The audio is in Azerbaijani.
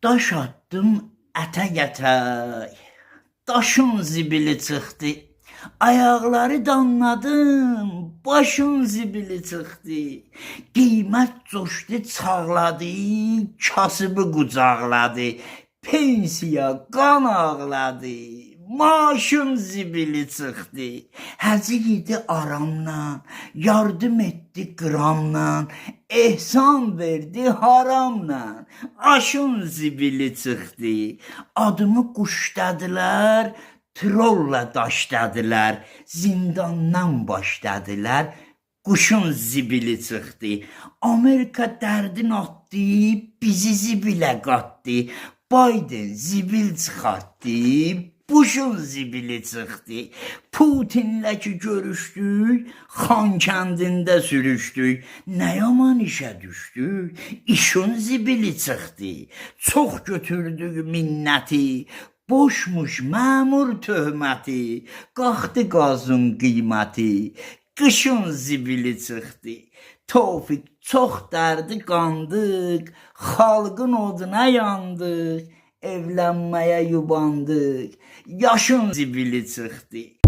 Daş attım ətək-ətək, daşın zibili çıxdı. Ayaqları danladım, başın zibili çıxdı. Qiymət coşdu, çağladı, kasıbı qucaqladı. Pensiya qan ağladı, maaşın zibili çıxdı. Həcı yedi aramla, yardım etdi qramla, ehsan verdi haramla, aşın zibili çıxdı. Adımı quşladılar, trolla daşladılar, zindandan başladılar, quşun zibili çıxdı. Amerika dərdin atdı, bizi zibilə qatdı. Biden zibil çıxartdı, Bush'un zibili çıxdı. Putinlə ki görüşdük, Xankəndində sürüşdük. Nə yaman işə düşdük, işin zibili çıxdı. Çox götürdük minnəti, boşmuş məmur töhməti, qalxdı qazın qiyməti, qışın zibili çıxdı. Tofiq çox dərdi qandıq, xalqın oduna yandıq, evlənməyə yubandıq, yaşın zibili çıxdı.